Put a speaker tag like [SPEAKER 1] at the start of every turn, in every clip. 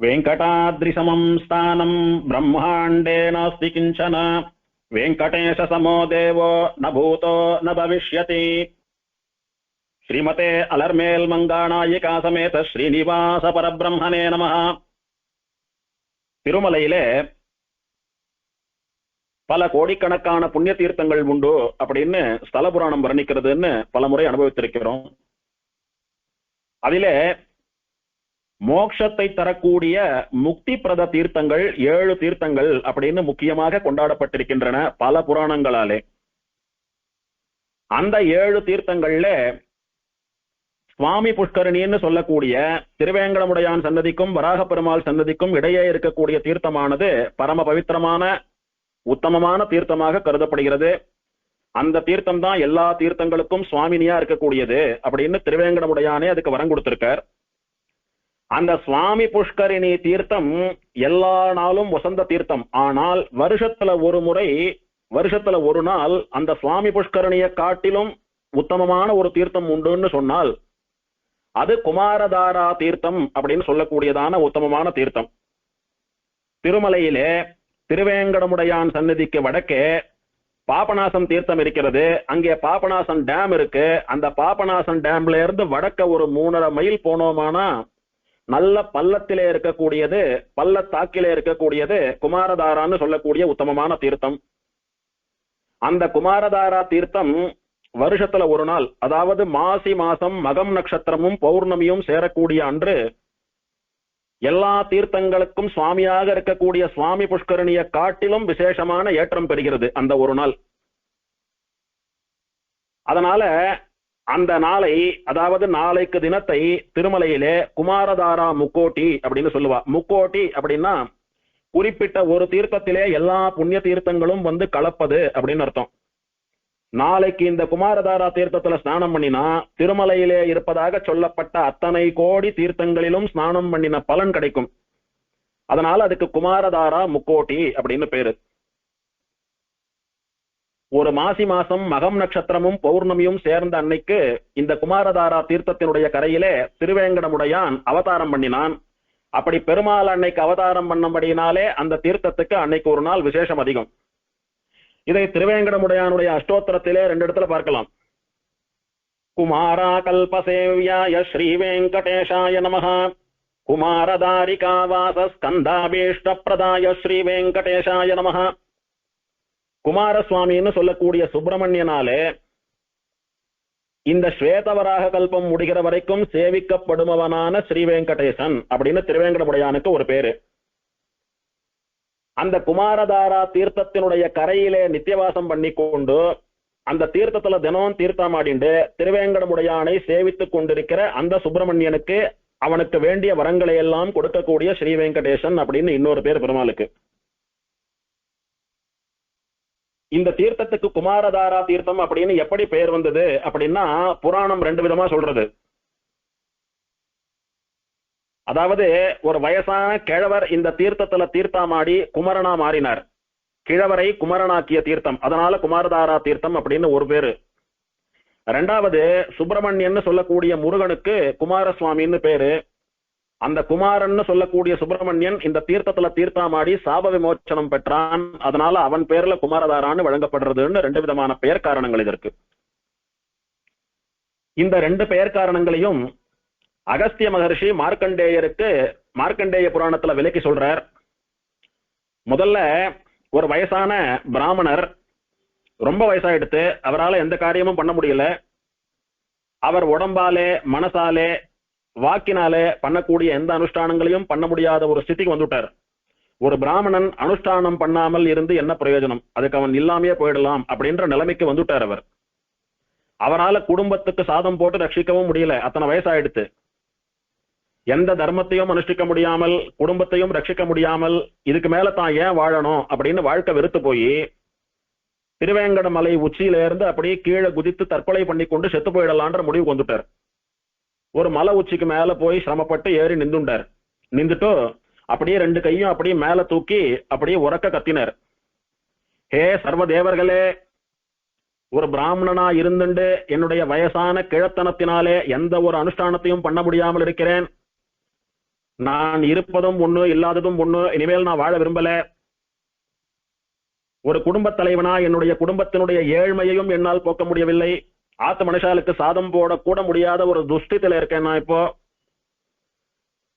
[SPEAKER 1] वेङ्कटाद्रिसमं स्थानं ब्रह्माण्डे नास्ति किञ्चन वेङ्कटेशसमो देवो न भूतो न भविष्यति। श्रीमते अलर्मेल मंगानायिका समेत श्रीनिवास परब्रह्मणे नमः। திருமலையிலே பல கோடிக்கணக்கான புண்ணிய தீர்த்தங்கள் உண்டு அப்படின்னு ஸ்தல புராணம் வர்ணிக்கிறதுன்னு பல முறை அனுபவித்திருக்கிறோம். அதிலே மோட்சத்தை தரக்கூடிய முக்தி பிரத தீர்த்தங்கள் 7 தீர்த்தங்கள் அப்படின்னு முக்கியமாக கொண்டாடப்பட்டிருக்கின்றன பல புராணங்களாலே. அந்த 7 தீர்த்தங்கள்ல சுவாமி புஷ்கரணின்னு சொல்லக்கூடிய திருவேங்கடமுடையான் சன்னதிக்கும் வராக பெருமாள் சன்னதிக்கும் இடையே இருக்கக்கூடிய தீர்த்தமானது பரம பவித்திரமான உத்தமமான தீர்த்தமாக கருதப்படுகிறது. அந்த தீர்த்தம் தான் எல்லா தீர்த்தங்களுக்கும் சுவாமினியா இருக்கக்கூடியது அப்படின்னு திருவேங்கடமுடையானே அதுக்கு வரம் கொடுத்திருக்கார். அந்த சுவாமி புஷ்கரிணி தீர்த்தம் எல்லா நாளும் வசந்த தீர்த்தம். ஆனால் வருஷத்துல ஒரு நாள் அந்த சுவாமி புஷ்கரணியை காட்டிலும் உத்தமமான ஒரு தீர்த்தம் உண்டுன்னு சொன்னால் அது குமாரதாரா தீர்த்தம் அப்படின்னு சொல்லக்கூடியதான உத்தமமான தீர்த்தம். திருமலையிலே திருவேங்கடமுடையான் சன்னதிக்கு வடக்கே பாபநாசம் தீர்த்தம் இருக்கிறது. அங்கே பாபநாசம் டேம் இருக்கு. அந்த பாபநாசம் டேம்ல இருந்து வடக்க ஒரு 3.5 மைல் போனோமானா நல்ல பள்ளத்திலே இருக்கக்கூடியது, பள்ளத்தாக்கிலே இருக்கக்கூடியது குமாரதாரான்னு சொல்லக்கூடிய உத்தமமான தீர்த்தம். அந்த குமாரதாரா தீர்த்தம் வருஷத்துல ஒரு நாள், அதாவது மாசி மாசம் மகம் நட்சத்திரமும் பௌர்ணமியும் சேரக்கூடிய அன்று எல்லா தீர்த்தங்களுக்கும் சுவாமியாக இருக்கக்கூடிய சுவாமி புஷ்கரணியை காட்டிலும் விசேஷமான ஏற்றம் பெறுகிறது அந்த ஒரு நாள். அதனால அந்த நாளை, அதாவது நாளைக்கு தினத்தை திருமலையிலே குமாரதாரா முக்கோட்டி அப்படின்னு சொல்லுவா. முக்கோட்டி அப்படின்னா குறிப்பிட்ட ஒரு தீர்த்தத்திலே எல்லா புண்ணிய தீர்த்தங்களும் வந்து கலப்பது அப்படின்னு அர்த்தம். நாளைக்கு இந்த குமாரதாரா தீர்த்தத்துல ஸ்நானம் பண்ணினா திருமலையிலே இருப்பதாக சொல்லப்பட்ட அத்தனை கோடி தீர்த்தங்களிலும் ஸ்நானம் பண்ணின பலன் கிடைக்கும். அதனால அதுக்கு குமாரதாரா முக்கோட்டி அப்படின்னு பேரு. ஒரு மாசி மாசம் மகம் நட்சத்திரமும் பௌர்ணமியும் சேர்ந்த அன்னைக்கு இந்த குமாரதாரா தீர்த்தத்தினுடைய கரையிலே திருவேங்கடமுடையான் அவதாரம் பண்ணினான். அப்படி பெருமாள் அன்னைக்கு அவதாரம் பண்ணபடினாலே அந்த தீர்த்தத்துக்கு அன்னைக்கு ஒரு நாள் விசேஷம் அதிகம். இதை திருவேங்கடமுடையானுடைய அஷ்டோத்திரத்திலே 2 இடத்துல பார்க்கலாம். குமாரா கல்பசேவ்யாய ஸ்ரீ வெங்கடேஷாய நமஹ, குமாரதாரிகா வாச ஸ்கந்தாபீஷ்ட பிரதாய ஸ்ரீ வெங்கடேஷாய நமஹ. குமாரசுவாமின்னு சொல்லக்கூடிய சுப்பிரமணியனாலே இந்த ஸ்வேதவராக கல்பம் முடிகிற வரைக்கும் சேவிக்கப்படுபவனான ஸ்ரீ வெங்கடேசன் அப்படின்னு திருவேங்கடமுடையானுக்கு ஒரு பேரு. அந்த குமாரதாரா தீர்த்தத்தினுடைய கரையிலே நித்தியவாசம் பண்ணி கொண்டு அந்த தீர்த்தத்துல தினம் தீர்த்தமாடிண்டு திருவேங்கடமுடையானை சேவித்துக் கொண்டிருக்கிற அந்த சுப்பிரமணியனுக்கு அவனுக்கு வேண்டிய வரங்களை எல்லாம் கொடுக்கக்கூடிய ஸ்ரீ வெங்கடேசன் அப்படின்னு இன்னொரு பேர் பெருமாளுக்கு. இந்த தீர்த்தத்துக்கு குமாரதாரா தீர்த்தம் அப்படின்னு எப்படி பெயர் வந்தது அப்படின்னா புராணம் 2 விதமா சொல்றது. அதாவது ஒரு வயசான கிழவர் இந்த தீர்த்தத்துல தீர்த்தமாடி குமரனா மாறினார். கிழவரை குமரனாக்கிய தீர்த்தம், அதனால குமாரதாரா தீர்த்தம் அப்படின்னு ஒரு பேரு. 2வது சுப்பிரமணியன்னு சொல்லக்கூடிய முருகனுக்கு குமாரசுவாமின்னு பேரு. அந்த குமாரன்னு சொல்லக்கூடிய சுப்பிரமணியன் இந்த தீர்த்தத்துல தீர்த்தமாடி சாப விமோச்சனம் பெற்றான். அதனால அவன் பேர்ல குமாரதாரான்னு வழங்கப்படுறதுன்னு 2 விதமான பெயர் காரணங்கள் இதற்கு. இந்த 2 பெயர் காரணங்களையும் அகஸ்திய மகர்ஷி மார்க்கண்டேயருக்கு மார்க்கண்டேய புராணத்துல விளக்கி சொல்றார். முதல்ல ஒரு வயசான பிராமணர், ரொம்ப வயசாயிடுத்து, அவரால் எந்த காரியமும் பண்ண முடியல. அவர் உடம்பாலே மனசாலே வாக்கினாலே பண்ணக்கூடிய எந்த அனுஷ்டானங்களையும் பண்ண முடியாத ஒரு ஸ்திதிக்கு வந்துட்டார். ஒரு பிராமணன் அனுஷ்டானம் பண்ணாமல் இருந்து என்ன பிரயோஜனம், அதுக்கு அவன் இல்லாமையே போயிடலாம் அப்படின்ற நிலைமைக்கு வந்துட்டார் அவர். அவரால் குடும்பத்துக்கு சாதம் போட்டு ரட்சிக்கவும் முடியல, அத்தனை வயசாயிடுத்து. எந்த தர்மத்தையும் அனுஷ்டிக்க முடியாமல் குடும்பத்தையும் ரட்சிக்க முடியாமல் இதுக்கு மேல தான் ஏன் வாழணும் அப்படின்னு வாழ்க்கை வெறுத்து போய் திருவேங்கட மலை உச்சியில இருந்து அப்படியே கீழே குதித்து தற்கொலை பண்ணி கொண்டு செத்து போயிடலான்ற முடிவுக்கு வந்துட்டார். ஒரு மலை உச்சிக்கு மேல போய் சிரமப்பட்டு ஏறி நின்றுண்டார். நின்றுட்டு அப்படியே 2 கையும் அப்படியே மேல தூக்கி அப்படியே உறக்க கத்தினார். ஹே சர்வ தேவர்களே, ஒரு பிராமணனா இருந்துண்டு என்னுடைய வயசான கிழத்தனத்தினாலே எந்த ஒரு அனுஷ்டானத்தையும் பண்ண முடியாமல் இருக்கிறேன். நான் இருப்பதும் ஒண்ணு இல்லாததும் ஒண்ணு, இனிமேல் நான் வாழ விரும்பல. ஒரு குடும்ப தலைவனா என்னுடைய குடும்பத்தினுடைய ஏழ்மையையும் என்னால் போக்க முடியவில்லை. ஆத்து மனுஷாலுக்கு சாதம் போட கூட முடியாத ஒரு துஷ்டத்துல இருக்கேன். நான் இப்போ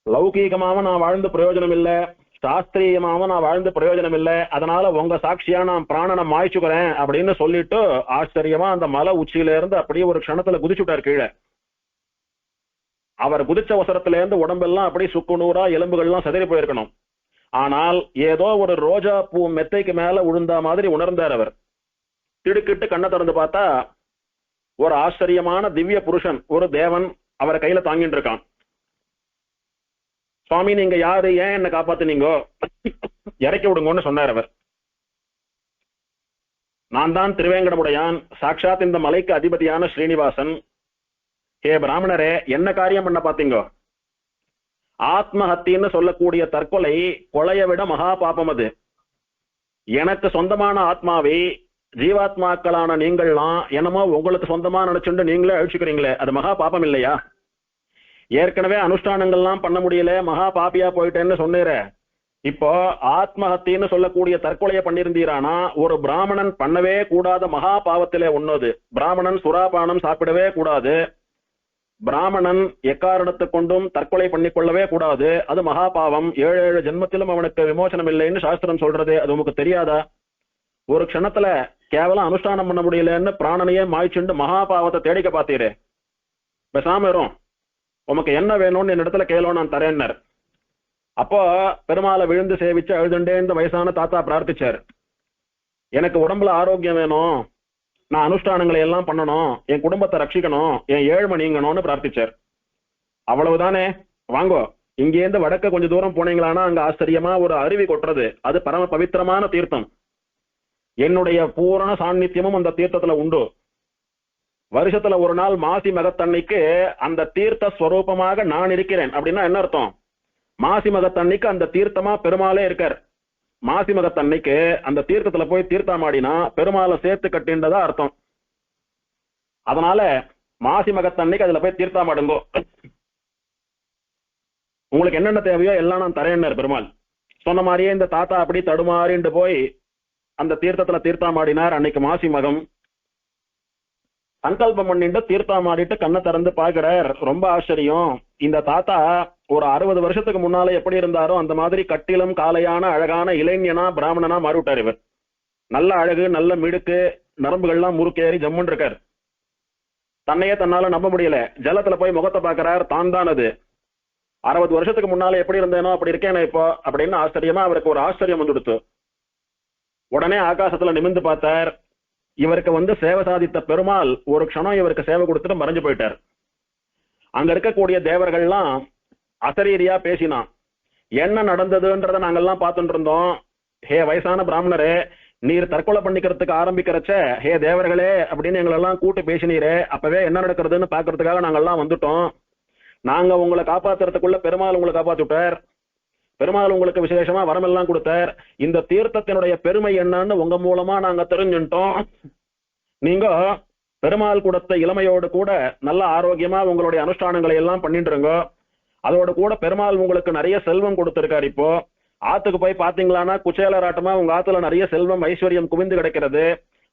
[SPEAKER 1] லௌகீகமாவும் நான் வாழ்ந்து பிரயோஜனம் இல்லை, சாஸ்திரியமாவும் நான் வாழ்ந்து பிரயோஜனம் இல்லை. அதனால உங்க சாட்சியா நான் பிராணனை மாய்ச்சுக்கிறேன் அப்படின்னு சொல்லிட்டு ஆச்சரியமா அந்த மலை உச்சியில இருந்து அப்படியே ஒரு க்ஷணத்துல குதிச்சுட்டார் கீழே. அவர் குதிச்ச அவசரத்துல இருந்து உடம்பெல்லாம் அப்படியே சுக்கு நூறா எலும்புகள்லாம் சிதறி போயிருக்கணும். ஆனால் ஏதோ ஒரு ரோஜா பூ மெத்தைக்கு மேல விழுந்த மாதிரி உணர்ந்தார் அவர். திடுக்கிட்டு கண்ணை திறந்து பார்த்தா ஒரு ஆச்சரியமான திவ்ய புருஷன், ஒரு தேவன் அவரை கையில தாங்கிட்டு இருக்கான். சுவாமி நீங்க யாரு, ஏன் என்ன காப்பாத்துனீங்க, இறக்கி விடுங்கன்னு சொன்னார் அவர். நான் தான் திருவேங்கடமுடையான், சாட்சாத் இந்த மலைக்கு அதிபதியான ஸ்ரீனிவாசன். ஹே பிராமணரே, என்ன காரியம் பண்ண பாத்தீங்க? ஆத்மஹத்தின்னு சொல்லக்கூடிய தற்கொலை கொலைய விட மகா பாபம் அது. எனக்கு சொந்தமான ஆத்மாவை ஜீவாத்மாக்களான நீங்கள்லாம் என்னமோ உங்களுக்கு சொந்தமா நினைச்சுட்டு நீங்களே அழிச்சுக்கிறீங்களே, அது மகா பாபம் இல்லையா? ஏற்கனவே அனுஷ்டானங்கள்லாம் பண்ண முடியல, மகா பாப்பியா போயிட்டேன்னு சொன்னீர. இப்போ ஆத்மஹத்தின்னு சொல்லக்கூடிய தற்கொலையை பண்ணிருந்தீரானா ஒரு பிராமணன் பண்ணவே கூடாத மகா பாவத்திலே ஒன்னது. பிராமணன் சுறாபானம் சாப்பிடவே கூடாது, பிராமணன் எக்காரணத்தை கொண்டும் தற்கொலை பண்ணிக்கொள்ளவே கூடாது, அது மகா பாவம். 7 ஜென்மத்திலும் அவனுக்கு விமோசனம் இல்லைன்னு சாஸ்திரம் சொல்றது, அது உங்களுக்கு தெரியாதா? ஒரு க்ஷணத்துல கேவலம் அனுஷ்டானம் பண்ண முடியலன்னு பிராணனையே மாய்ச்சுண்டு மகா பாவத்தை தேடிக்க பார்த்தீரே, பேசாம வரும். உமக்கு என்ன வேணும்னு என் இடத்துல கேளோ, நான் தரேன்னர். அப்போ பெருமாளை விழுந்து சேவிச்சு அழுதுண்டே இந்த வயசான தாத்தா பிரார்த்திச்சார், எனக்கு உடம்புல ஆரோக்கியம் வேணும், நான் அனுஷ்டானங்களை எல்லாம் பண்ணணும், என் குடும்பத்தை ரட்சிக்கணும், என் ஏழ்மை நீங்கணும்னு பிரார்த்திச்சார். அவ்வளவுதானே, வாங்கோ. இங்கேருந்து வடக்க கொஞ்சம் தூரம் போனீங்களானா அங்க ஆச்சரியமா ஒரு அருவி கொட்டுறது, அது பரம பவித்திரமான தீர்த்தம். என்னுடைய பூரண சாநித்தியமும் அந்த தீர்த்தத்துல உண்டு. வருஷத்துல ஒரு நாள் மாசி மகத்தன்னைக்கு அந்த தீர்த்த ஸ்வரூபமாக நான் இருக்கிறேன். அப்படின்னா என்ன அர்த்தம்? மாசி மகத்தன்னைக்கு அந்த தீர்த்தமா பெருமாளே இருக்கார். மாசி மகத்தன்னைக்கு அந்த தீர்த்தத்துல போய் தீர்த்தமாடினா பெருமாளை சேர்த்து கட்டின்றதா அர்த்தம். அதனால மாசி மகத்தன்னைக்கு அதுல போய் தீர்த்தமாடுங்கோ, உங்களுக்கு என்னென்ன தேவையோ எல்லாம் நான் தரேன்னார் பெருமாள். சொன்ன மாதிரியே இந்த தாத்தா அப்படி தடுமாறிண்டு போய் அந்த தீர்த்தத்துல தீர்த்தமாடினார். அன்னைக்கு மாசி மகம். சங்கல்பம் பண்ணிட்டு தீர்த்தமாடிட்டு கண்ணை திறந்து பாக்குறார். ரொம்ப ஆச்சரியம், இந்த தாத்தா ஒரு 60 வருஷத்துக்கு முன்னால எப்படி இருந்தாரோ அந்த மாதிரி கட்டிலும் காலையான அழகான இளைஞனா பிராமணனா மாறிவிட்டார் இவர். நல்ல அழகு, நல்ல மிடுக்கு, நரம்புகள்லாம் முறுக்கேறி ஜம்முன் இருக்கார். தன்னையே தன்னால நம்ப முடியல. ஜலத்துல போய் முகத்தை பாக்குறார், தான் தான் அது. 60 வருஷத்துக்கு முன்னால எப்படி இருந்தேனோ அப்படி இருக்கேனே இப்போ அப்படின்னு ஆச்சரியமா அவருக்கு ஒரு ஆச்சரியம் வந்துடுத்து. உடனே ஆகாசத்துல நிமிர்ந்து பார்த்தார். இவருக்கு சேவை சாதித்த பெருமாள் ஒரு க்ஷணம் இவருக்கு சேவை கொடுத்துட்டு மறைஞ்சு போயிட்டார். அங்க இருக்கக்கூடிய தேவர்கள்லாம் அசரீரியா பேசினான். என்ன நடந்ததுன்றத நாங்கெல்லாம் பார்த்துட்டு இருந்தோம். ஹே வயசான பிராமணரே, நீர் தற்கொலை பண்ணிக்கிறதுக்கு ஆரம்பிக்கிறச்ச ஹே தேவர்களே அப்படின்னு எங்களெல்லாம் கூட்டு பேசினீரே, அப்பவே என்ன நடக்கிறதுன்னு பாக்குறதுக்காக நாங்கெல்லாம் வந்துட்டோம். நாங்க உங்களை காப்பாத்துறதுக்குள்ள பெருமாள் உங்களை காப்பாத்துட்டார். பெருமாள் உங்களுக்கு விசேஷமா வரமெல்லாம் கொடுத்தார். இந்த தீர்த்தத்தினுடைய பெருமை என்னன்னு உங்க மூலமா நாங்க தெரிஞ்சுட்டோம். நீங்க பெருமாள் கொடுத்த இளமையோடு கூட நல்ல ஆரோக்கியமா உங்களுடைய அனுஷ்டானங்களை எல்லாம் பண்ணிட்டுருங்க. அதோடு கூட பெருமாள் உங்களுக்கு நிறைய செல்வம் கொடுத்திருக்காரு. இப்போ ஆத்துக்கு போய் பாத்தீங்களான்னா குச்சேலராட்டமா உங்க ஆத்துல நிறைய செல்வம் ஐஸ்வர்யம் குவிந்து கிடைக்கிறது.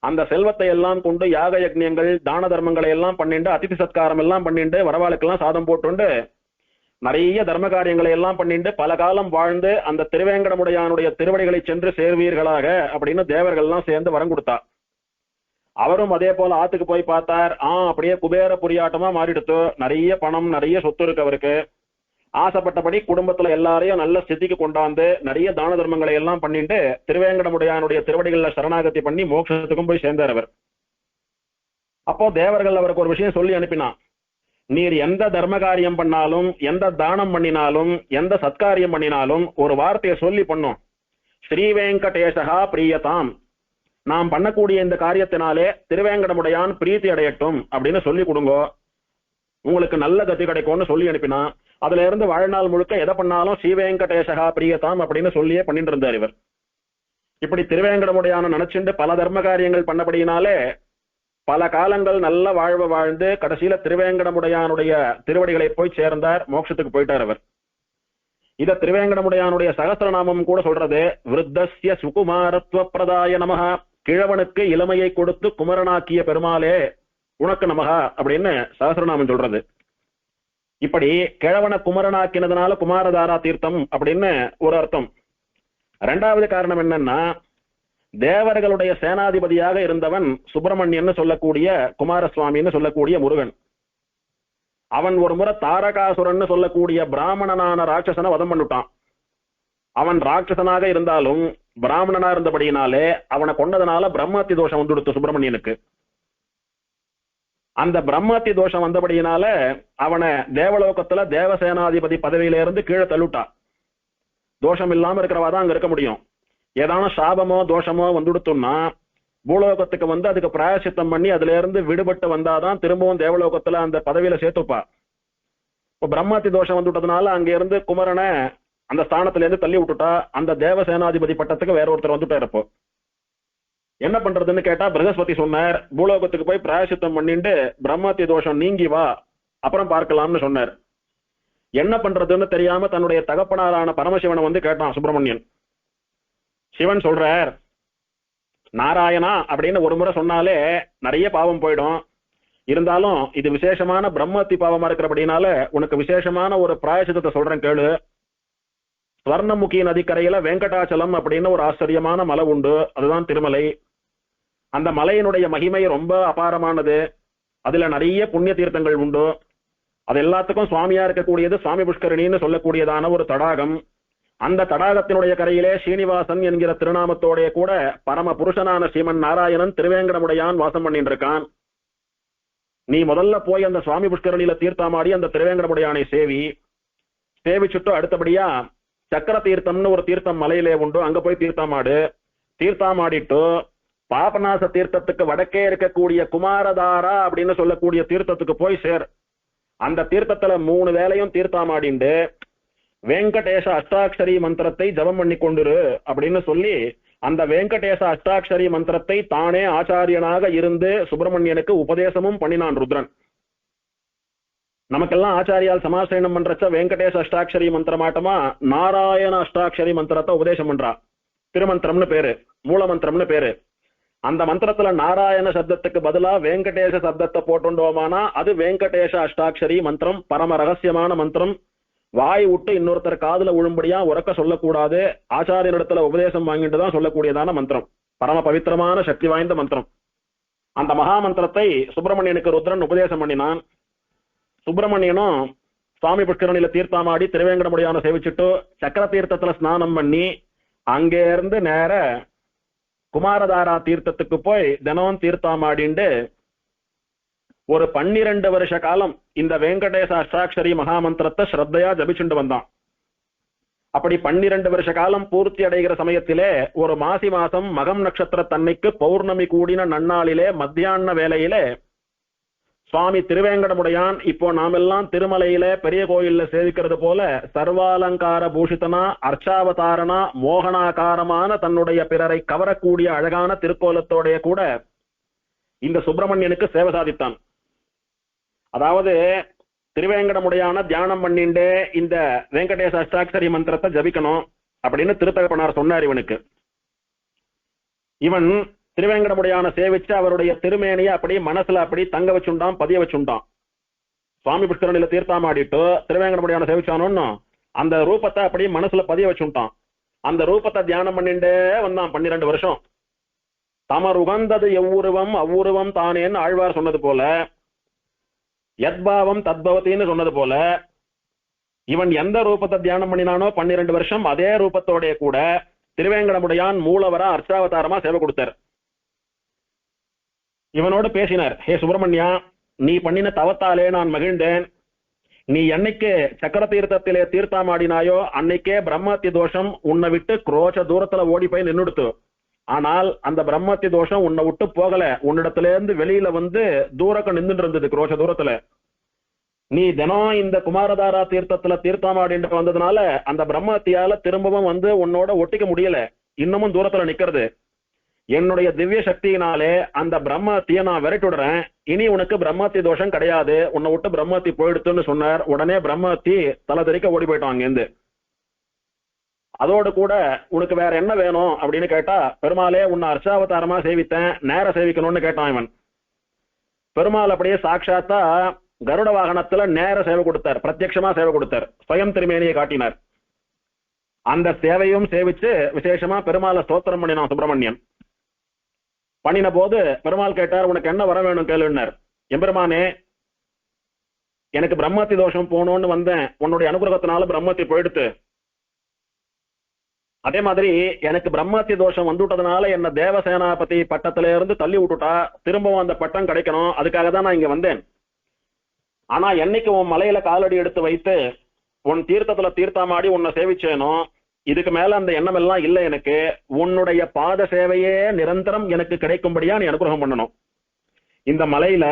[SPEAKER 1] அந்த செல்வத்தை எல்லாம் கொண்டு யாக யக்ஞங்கள் தான தர்மங்களை எல்லாம் பண்ணிட்டு அதிதி சத்காரம் எல்லாம் பண்ணிட்டு வரவாளுக்கெல்லாம் சாதம் போட்டுண்டு நிறைய தர்ம காரியங்களை எல்லாம் பண்ணிட்டு பல காலம் வாழ்ந்து அந்த திருவேங்கடமுடையானுடைய திருவடிகளை சென்று சேர்வீர்களாக அப்படின்னு தேவர்கள்லாம் சேர்ந்து வரம் கொடுத்தா. அவரும் அதே போல ஆத்துக்கு போய் பார்த்தார். அப்படியே குபேர புரியாட்டமா மாறிடுத்து. நிறைய பணம், நிறைய சொத்து இருக்கு அவருக்கு. ஆசைப்பட்டபடி குடும்பத்துல எல்லாரையும் நல்ல ஸ்திதிக்கு கொண்டாந்து நிறைய தான தர்மங்களை எல்லாம் பண்ணிட்டு திருவேங்கடமுடையானுடைய திருவடிகள்ல சரணாகதி பண்ணி மோட்சத்துக்கும் போய் சேர்ந்தார் அவர். அப்போ தேவர்கள் அவருக்கு ஒரு விஷயம் சொல்லி அனுப்பினான். நீர் எந்த தர்ம காரியம் பண்ணாலும், எந்த தானம் பண்ணினாலும், எந்த சத்காரியம் பண்ணினாலும் ஒரு வார்த்தையை சொல்லி பண்ணும். ஸ்ரீவேங்கடேசகா பிரியதாம், நாம் பண்ணக்கூடிய இந்த காரியத்தினாலே திருவேங்கடமுடையான் பிரீத்தி அடையட்டும் அப்படின்னு சொல்லி கொடுங்கோ, உங்களுக்கு நல்ல கதி கிடைக்கும்னு சொல்லி அனுப்பினா. அதுல இருந்து வாழ்நாள் முழுக்க எதை பண்ணாலும் ஸ்ரீவேங்கடேசகா பிரியதாம் அப்படின்னு சொல்லியே பண்ணிட்டு இருந்தார் இவர். இப்படி திருவேங்கடமுடையான நினைச்சுண்டு பல தர்ம காரியங்கள் பண்ணபடியினாலே பல காலங்கள் நல்ல வாழ்வு வாழ்ந்து கடைசியில திருவேங்கடமுடையானுடைய திருவடிகளை போய் சேர்ந்தார். மோட்சத்துக்கு போயிட்டார் அவர். இத திருவேங்கடமுடையானுடைய சகஸ்ரநாமம் கூட சொல்றது. விருத்தஸ்ய சுகுமாரத்வ பிரதாய நமஹ, கிழவனுக்கு இளமையை கொடுத்து குமரனாக்கிய பெருமாளே உனக்கு நமஹ அப்படின்னு சகஸ்ரநாமம் சொல்றது. இப்படி கிழவனை குமரனாக்கினதுனால குமாரதாரா தீர்த்தம் அப்படின்னு ஒரு அர்த்தம். ரெண்டாவது காரணம் என்னன்னா, தேவர்களுடைய சேனாதிபதியாக இருந்தவன் சுப்பிரமணியன் சொல்லக்கூடிய குமாரசுவாமின்னு சொல்லக்கூடிய முருகன். அவன் ஒரு முறை தாரகாசுரன் சொல்லக்கூடிய பிராமணனான ராட்சசனை வதம் பண்ணிட்டான். அவன் ராட்சசனாக இருந்தாலும் பிராமணனா இருந்தபடியினாலே அவனை கொண்டதுனால பிரம்மத்தி தோஷம் வந்துடுத்து சுப்பிரமணியனுக்கு. அந்த பிரம்மத்தி தோஷம் வந்தபடியினால அவனை தேவலோகத்துல தேவசேனாதிபதி பதவியிலிருந்து கீழே தள்ளுட்டான். தோஷம் இல்லாம இருக்கிறவாதான் அங்க இருக்க முடியும். ஏதான சாபமோ தோஷமோ வந்துடுத்துன்னா பூலோகத்துக்கு வந்து அதுக்கு பிராயசித்தம் பண்ணி அதுல இருந்து விடுபட்டு வந்தாதான் திரும்பவும் தேவலோகத்துல அந்த பதவியில சேர்த்துப்பா. இப்ப பிரம்மத்தி தோஷம் வந்துட்டதுனால அங்க இருந்து குமரனை அந்த ஸ்தானத்துல இருந்து தள்ளி விட்டுட்டா. அந்த தேவசேனாதிபதி பட்டத்துக்கு வேற ஒருத்தர் வந்துட்டார். இப்போ என்ன பண்றதுன்னு கேட்டா பிரகஸ்பதி சொன்னார், பூலோகத்துக்கு போய் பிராயசித்தம் பண்ணிட்டு பிரம்மத்தி தோஷம் நீங்கி வா, அப்புறம் பார்க்கலாம்னு சொன்னார். என்ன பண்றதுன்னு தெரியாம தன்னுடைய தகப்பனாரான பரமசிவனை வந்து கேட்டான் சுப்பிரமணியன். சிவன் சொல்றார், நாராயணா அப்படின்னு ஒரு முறை சொன்னாலே நிறைய பாவம் போயிடும். இருந்தாலும் இது விசேஷமான பிரம்மத்தி பாவமா இருக்கிறபடினால உனக்கு விசேஷமான ஒரு பிராயசித்தத்தை சொல்றேன் கேளு. ஸ்வர்ணமுகி நதிக்கரையில வெங்கடாச்சலம் அப்படின்னு ஒரு ஆச்சரியமான மலை உண்டு. அதுதான் திருமலை. அந்த மலையினுடைய மகிமை ரொம்ப அபாரமானது. அதுல நிறைய புண்ணிய தீர்த்தங்கள் உண்டு. அது எல்லாத்துக்கும் சுவாமியா இருக்கக்கூடியது சுவாமி புஷ்கரணின்னு சொல்லக்கூடியதான ஒரு தடாகம். அந்த தடாகத்தினுடைய கரையிலே ஸ்ரீனிவாசன் என்கிற திருநாமத்தோடைய கூட பரம புருஷனான ஸ்ரீமன் நாராயணன் திருவேங்கடமுடையான் வாசம் பண்ணிட்டு இருக்கான். நீ முதல்ல போய் அந்த சுவாமி புஷ்கரணியில தீர்த்தாமாடி அந்த திருவேங்கடமுடையானை சேவிச்சுட்டு அடுத்தபடியா சக்கர தீர்த்தம்னு ஒரு தீர்த்தம் மலையிலே உண்டு, அங்க போய் தீர்த்தாமாடு. தீர்த்தாமாடிட்டு பாபநாச தீர்த்தத்துக்கு வடக்கே இருக்கக்கூடிய குமாரதாரா அப்படின்னு சொல்லக்கூடிய தீர்த்தத்துக்கு போய் சேர். அந்த தீர்த்தத்துல 3 வேளையும் தீர்த்தாமாடிண்டு வெங்கடேச அஷ்டாட்சரி மந்திரத்தை ஜபம் பண்ணி கொண்டிரு அப்படின்னு சொல்லி அந்த வெங்கடேச அஷ்டாட்சரி மந்திரத்தை தானே ஆச்சாரியனாக இருந்து சுப்பிரமணியனுக்கு உபதேசமும் பண்ணினான் ருத்ரன். நமக்கெல்லாம் ஆச்சாரியால் சமாசயனம் பண்றச்ச வெங்கடேச அஷ்டாட்சரி மந்திரமாட்டமா நாராயண அஷ்டாட்சரி மந்திரத்தை உபதேசம் பண்றா. திருமந்திரம்னு பேரு, மூல மந்திரம்னு பேரு. அந்த மந்திரத்துல நாராயண சப்தத்துக்கு பதிலா வெங்கடேச சப்தத்தை போட்டுண்டோமானா அது வெங்கடேச அஷ்டாட்சரி மந்திரம். பரம ரகசியமான மந்திரம். வாய் விட்டு இன்னொருத்தர் காதுல விழும்படியா உறக்க சொல்லக்கூடாது. ஆச்சாரியனிடத்துல உபதேசம் வாங்கிட்டு தான் சொல்லக்கூடியதான மந்திரம். பரம பவித்திரமான சக்தி வாய்ந்த மந்திரம். அந்த மகா மந்திரத்தை சுப்பிரமணியனுக்கு ருத்ரன் உபதேசம் பண்ணினான். சுப்பிரமணியனும் சுவாமி புஷ்கரணியில தீர்த்தாமாடி திருவேங்கடமுடையான சேவிச்சுட்டு சக்கர தீர்த்தத்துல ஸ்நானம் பண்ணி அங்கே இருந்து நேர குமாரதாரா தீர்த்தத்துக்கு போய் தினம் தீர்த்தாமாடிண்டு ஒரு 12 வருஷ காலம் இந்த வெங்கடேச அஷ்டாட்சரி மகாமந்திரத்தை ஸ்ரத்தையா ஜபிச்சுண்டு வந்தான். அப்படி 12 வருஷ காலம் பூர்த்தி அடைகிற சமயத்திலே ஒரு மாசி மாசம் மகம் நட்சத்திர தன்னைக்கு பௌர்ணமி கூடின நன்னாளிலே மத்தியான வேளையிலே சுவாமி திருவேங்கடமுடையான் இப்போ நாமெல்லாம் திருமலையில பெரிய கோயில்ல சேவிக்கிறது போல சர்வாலங்கார பூஷிதனா அர்ச்சாவதாரணா மோகனாகாரமான தன்னுடைய பிறரை கவரக்கூடிய அழகான திருக்கோலத்தோடைய கூட இந்த சுப்பிரமணியனுக்கு சேவை சாதித்தான். அதாவது திருவேங்கடமுடையான தியானம் பண்ணிண்டே இந்த வெங்கடேச அஷ்டாட்சரி மந்திரத்தை ஜபிக்கணும் அப்படின்னு திருத்தகப்பனார் சொன்னார் இவனுக்கு. இவன் திருவேங்கடமுடையான சேவிச்சு அவருடைய திருமேனியை அப்படி மனசுல அப்படி தங்க வச்சுண்டான், பதிய வச்சுண்டான். சுவாமி புஷ்கரணியில தீர்த்தாமாடிட்டு திருவேங்கடமுடையான சேவிச்சானோன்னு அந்த ரூபத்தை அப்படி மனசுல பதிய வச்சுட்டான். அந்த ரூபத்தை தியானம் பண்ணிண்டே வந்தான் 12 வருஷம். தமர் உகந்தது எவ்வுருவம் அவ்வுருவம் தானேன்னு ஆழ்வார் சொன்னது போல, யத்பாவம் தத்பவத்தின்னு சொன்னது போல, இவன் எந்த ரூபத்தை தியானம் பண்ணினானோ 12 வருஷம் அதே ரூபத்தோடைய கூட திருவேங்கடமுடையான் மூலவரா அர்ச்சாவதாரமா சேவை கொடுத்தார். இவனோடு பேசினார். ஹே சுப்பிரமணியா, நீ பண்ணின தவத்தாலே நான் மகிழ்ந்தேன். நீ என்னைக்கு சக்கர தீர்த்தத்திலே தீர்த்தாமாடினாயோ அன்னைக்கே பிரம்மத்தி தோஷம் உன்னை விட்டு குரோச்ச தூரத்துல ஓடி போய் நின்னுடுத்து. ஆனால் அந்த பிரம்மத்தி தோஷம் உன்னை விட்டு போகல, உன்னிடத்துல இருந்து வெளியில வந்து தூரக்க நின்றுட்டு இருந்தது குரோச்ச தூரத்துல. நீ தினம் இந்த குமாரதாரா தீர்த்தத்துல தீர்த்தாமாடிட்டு வந்ததுனால அந்த பிரம்மத்தியால திரும்பவும் வந்து உன்னோட ஒட்டிக்க முடியல, இன்னமும் தூரத்துல நிக்கிறது. என்னுடைய திவ்ய சக்தியினாலே அந்த பிரம்மத்திய நான் விரட்டுடுறேன். இனி உனக்கு பிரம்மத்தி தோஷம் கிடையாது, உன்னை விட்டு பிரம்மத்தி போயிடுத்துன்னு சொன்னார். உடனே பிரம்மத்தி தலை தெறிக்க ஓடி போயிட்டான் அங்கேருந்து. அதோடு கூட உனக்கு வேற என்ன வேணும் அப்படின்னு கேட்டா, பெருமாளே உன்னை அர்ச்சாவதாரமா சேவித்தேன், நேர சேவிக்கணும்னு கேட்டான் இவன். பெருமாள் அப்படியே சாட்சாத்தா கருட வாகனத்துல நேர சேவை கொடுத்தார், பிரத்யட்சமா சேவை கொடுத்தார், ஸ்வயம் திருமேனியை காட்டினார். அந்த சேவையும் சேவிச்சு விசேஷமா பெருமாளை ஸ்தோத்திரம் பண்ணினான் சுப்பிரமணியன். பண்ணின போது பெருமாள் கேட்டார், உனக்கு என்ன வர வேணும் கேளுன்னார். எம்பெருமானே, எனக்கு பிரம்மத்தி தோஷம் போகணும்னு வந்தேன், உன்னுடைய அனுகிரகத்தினால பிரம்மத்தி போயிடுத்து. அதே மாதிரி எனக்கு பிரம்மத்தி தோஷம் வந்துவிட்டதுனால என்ன தேவசேனாபதி பட்டத்தில இருந்து தள்ளி விட்டுட்டா, திரும்பவும் அந்த பட்டம் கிடைக்கணும், அதுக்காக தான் நான் இங்க வந்தேன். ஆனா என்னைக்கு உன் மலையில காலடி எடுத்து வைத்து உன் தீர்த்தத்துல தீர்த்தமாடி உன்னை சேவிச்சேனோ, இதுக்கு மேல அந்த எண்ணம் எல்லாம் இல்லை எனக்கு. உன்னுடைய பாத சேவையே நிரந்தரம் எனக்கு கிடைக்கும்படியா நீ அனுகிரகம் பண்ணணும். இந்த மலையில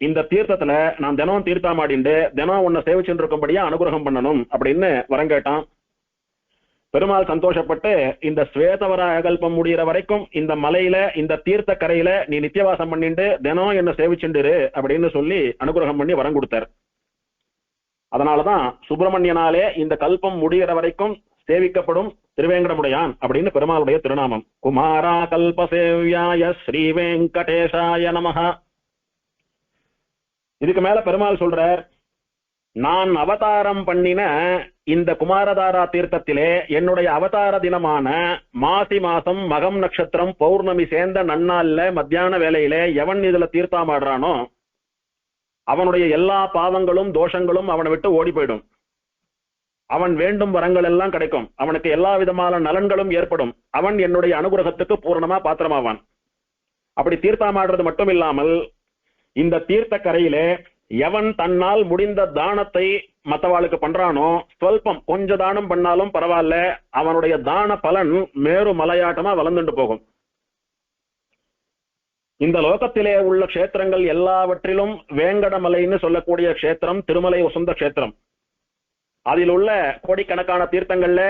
[SPEAKER 1] இந்த தீர்த்தத்துல நான் தினம் தீர்த்தமாடிண்டு தினம் உன்னை சேவிச்சுட்டு இருக்கும்படியா அனுகிரகம் பண்ணணும் அப்படின்னு வரம் கேட்டான். பெருமாள் சந்தோஷப்பட்டு இந்த ஸ்வேதவராய கல்பம் முடிகிற வரைக்கும் இந்த மலையில இந்த தீர்த்த கரையில நீ நித்தியவாசம் பண்ணிட்டு தினம் என்ன சேவிச்சுண்டிரு அப்படின்னு சொல்லி அனுகிரகம் பண்ணி வரம் கொடுத்தார். அதனாலதான் சுப்பிரமணியனாலே இந்த கல்பம் முடிகிற வரைக்கும் சேவிக்கப்படும் திருவேங்கடமுடையான் அப்படின்னு பெருமாளுடைய திருநாமம். குமாரா கல்பசேவ்யாய ஸ்ரீ வெங்கடேசாய நமஹ. இதுக்கு மேல பெருமாள் சொல்றார், நான் அவதாரம் பண்ணின இந்த குமாரதாரா தீர்த்தத்திலே என்னுடைய அவதார தினமான மாசி மாசம் மகம் நட்சத்திரம் பௌர்ணமி சேர்ந்த நன்னாள்ல மத்தியான வேளையிலே எவன் இதுல தீர்த்தமாடுறானோ அவனுடைய எல்லா பாவங்களும் தோஷங்களும் அவனை விட்டு ஓடி போயிடும். அவன் வேண்டும் வரங்கள் எல்லாம் கிடைக்கும், அவனுக்கு எல்லா விதமான நலன்களும் ஏற்படும். அவன் என்னுடைய அனுகிரகத்துக்கு பூர்ணமா பாத்திரமாவான். அப்படி தீர்த்தமாடுறது மட்டும் இல்லாமல் இந்த தீர்த்த கரையிலே எவன் தன்னால் முடிந்த தானத்தை மற்றவாளுக்கு பண்றானோ, ஸ்வல்பம் கொஞ்ச தானம் பண்ணாலும் பரவாயில்ல, அவனுடைய தான பலன் மேரு மலையாட்டமா வளர்ந்துட்டு போகும். இந்த லோகத்திலே உள்ள கஷேத்திரங்கள் எல்லாவற்றிலும் வேங்கடமலைன்னு சொல்லக்கூடிய கஷேத்திரம் திருமலை வசந்த கஷேத்திரம். அதில் உள்ள கோடிக்கணக்கான தீர்த்தங்கள்ல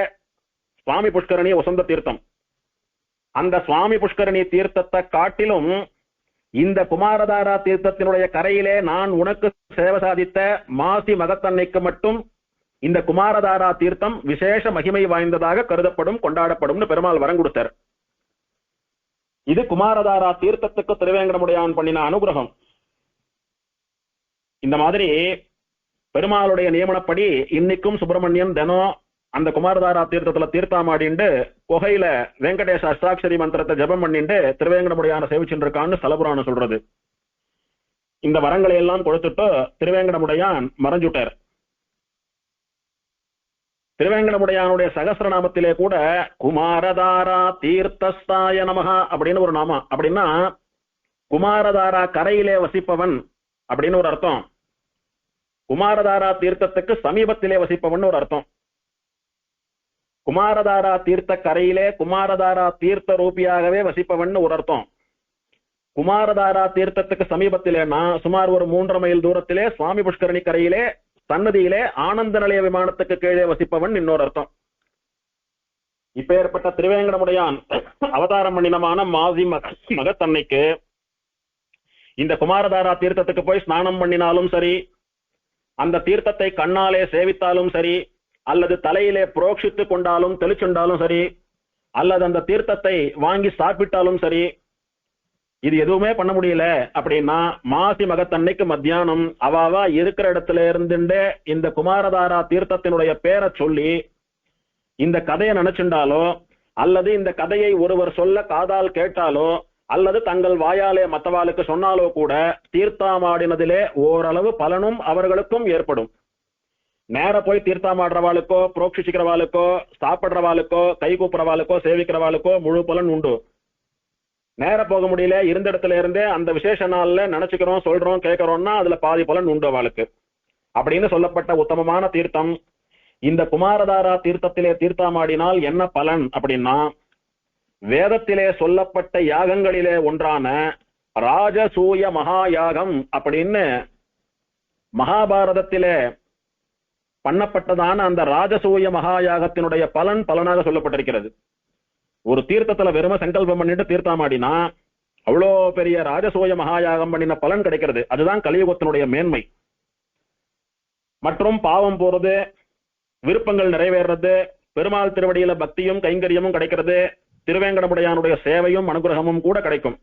[SPEAKER 1] சுவாமி புஷ்கரணி வசந்த தீர்த்தம். அந்த சுவாமி புஷ்கரணி தீர்த்தத்தை காட்டிலும் இந்த குமாரதாரா தீர்த்தத்தினுடைய கரையிலே நான் உனக்கு சேவை சாதித்த மாசி மகத்தன்னைக்கு மட்டும் இந்த குமாரதாரா தீர்த்தம் விசேஷ மகிமை வாய்ந்ததாக கருதப்படும், கொண்டாடப்படும் பெருமாள் வரம் கொடுத்தார். இது குமாரதாரா தீர்த்தத்துக்கு திருவேங்கடமுடையான் பண்ணின அனுகிரகம். இந்த மாதிரி பெருமாளுடைய நியமனப்படி இன்னைக்கும் சுப்பிரமணியன் தினம் அந்த குமாரதாரா தீர்த்தத்துல தீர்த்தமாடிண்டு குகையில வெங்கடேச அஷ்டாட்சரி மந்திரத்தை ஜபம் பண்ணிட்டு திருவேங்கடமுடையான சேவிச்சுட்டு இருக்கான்னு ஸ்தலபுராணம் சொல்றது. இந்த வரங்களை எல்லாம் கொடுத்துட்டு திருவேங்கடமுடையான் மறைஞ்சுட்டார். திருவேங்கடமுடையானுடைய சகஸ்ரநாமத்திலே கூட குமாரதாரா தீர்த்தஸ்தாய நமஹ அப்படின்னு ஒரு நாமம். அப்படின்னா குமாரதாரா கரையிலே வசிப்பவன் அப்படின்னு ஒரு அர்த்தம். குமாரதாரா தீர்த்தத்துக்கு சமீபத்திலே வசிப்பவன் ஒரு அர்த்தம். குமாரதாரா தீர்த்த கரையிலே குமாரதாரா தீர்த்த ரூபியாகவே வசிப்பவன் ஒரு அர்த்தம். குமாரதாரா தீர்த்தத்துக்கு சமீபத்திலேனா சுமார் ஒரு 3.5 மைல் தூரத்திலே சுவாமி புஷ்கரணி கரையிலே சன்னதியிலே ஆனந்த நிலைய விமானத்துக்கு கீழே வசிப்பவன் இன்னொரு அர்த்தம். இப்ப ஏற்பட்ட திருவேங்கடமுடையான் அவதாரம் பண்ணினமான மாசி மகத்தன்னைக்கு இந்த குமாரதாரா தீர்த்தத்துக்கு போய் ஸ்நானம் பண்ணினாலும் சரி, அந்த தீர்த்தத்தை கண்ணாலே சேவித்தாலும் சரி, அல்லது தலையிலே புரோக்ஷித்து கொண்டாலும் தெளிச்சுண்டாலும் சரி, அல்லது அந்த தீர்த்தத்தை வாங்கி சாப்பிட்டாலும் சரி, இது எதுவுமே பண்ண முடியல அப்படின்னா மாசி மகத்தன்னைக்கு மத்தியானம் அவாவா இருக்கிற இடத்துல இருந்துட்டே இந்த குமாரதாரா தீர்த்தத்தினுடைய பேரை சொல்லி இந்த கதையை நினைச்சுண்டாலோ, அல்லது இந்த கதையை ஒருவர் சொல்ல காதால் கேட்டாலோ, அல்லது தங்கள் வாயாலே மற்றவாளுக்கு சொன்னாலோ கூட தீர்த்தமாடினதிலே ஓரளவு பலனும் அவர்களுக்கும் ஏற்படும். நேர போய் தீர்த்தமாடுறவாளுக்கோ, புரோக்ஷிக்கிறவாளுக்கோ, சாப்பிடுறவாளுக்கோ, கை கூப்புறவாளுக்கோ, சேவிக்கிறவாளுக்கோ முழு பலன் உண்டு. நேர போக முடியல, இருந்த இடத்துல இருந்தே அந்த விசேஷ நாள்ல நினைச்சுக்கிறோம், சொல்றோம், கேட்கிறோம்னா அதுல பாதி பலன் உண்டு அவளுக்கு அப்படின்னு சொல்லப்பட்ட உத்தமமான தீர்த்தம். இந்த குமாரதாரா தீர்த்தத்திலே தீர்த்தமாடினால் என்ன பலன் அப்படின்னா, வேதத்திலே சொல்லப்பட்ட யாகங்களிலே ஒன்றான ராஜசூய மகா யாகம் அப்படின்னு மகாபாரதத்திலே பண்ணப்பட்டதான அந்த ராஜசூய மகா யாகத்தினுடைய பலனாக சொல்லப்பட்டிருக்கிறது. ஒரு தீர்த்தத்துல வெறும சங்கல்பம் பண்ணிட்டு தீர்த்தமாடினா அவ்வளோ பெரிய ராஜசூய மகாயாகம் பண்ணின பலன் கிடைக்கிறது. அதுதான் கலியுகத்தினுடைய மேன்மை. மற்றும் பாவம் போறது, விருப்பங்கள் நிறைவேறது, பெருமாள் திருவடியில பக்தியும் கைங்கரியமும் கிடைக்கிறது, திருவேங்கடமுடையானுடைய சேவையும் அனுகிரகமும் கூட கிடைக்கும்.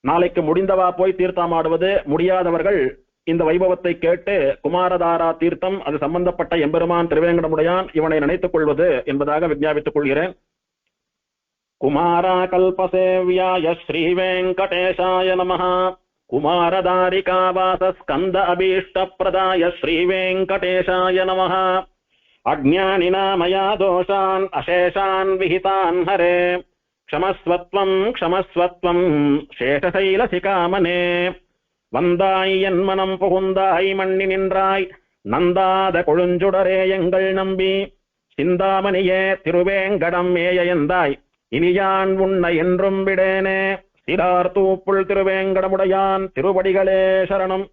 [SPEAKER 1] நாளைக்கு முடிந்தவா போய் தீர்த்தமாடுவது, முடியாதவர்கள் இந்த வைபவத்தை கேட்டு குமாரதாரா தீர்த்தம், அது சம்பந்தப்பட்ட எம்பெருமான் திருவேங்கடமுடையான் இவனை நினைத்துக் கொள்வது என்பதாக விஞ்ஞாபித்துக் கொள்கிறேன். குமாரா கல்பசேவ்யாய ஸ்ரீ வெங்கடேசாய நமஹ. குமாரதாரிகாவாச ஸ்கந்த அபீஷ்ட பிரதாய ஸ்ரீ வெங்கடேசாய நமஹ. அஜ்ஞானினா மயா தோஷான் அசேஷான் விஹிதான் ஹரே. க்ஷமஸ்வத்வம் க்ஷமஸ்வத்வம் சேஷசைலசிகாமனே. வந்தாய் என் மனம் புகுந்தாய் மண்ணி நின்றாய், நந்தாத கொழுஞ்சுடரே எங்கள் நம்பி. சிந்தாமணியே திருவேங்கடம் மேயந்தாய், இனியான் உன்னை என்றும் விடேனே. சிறார் தூப்புள் திருவேங்கடமுடையான் திருவடிகளே சரணம்.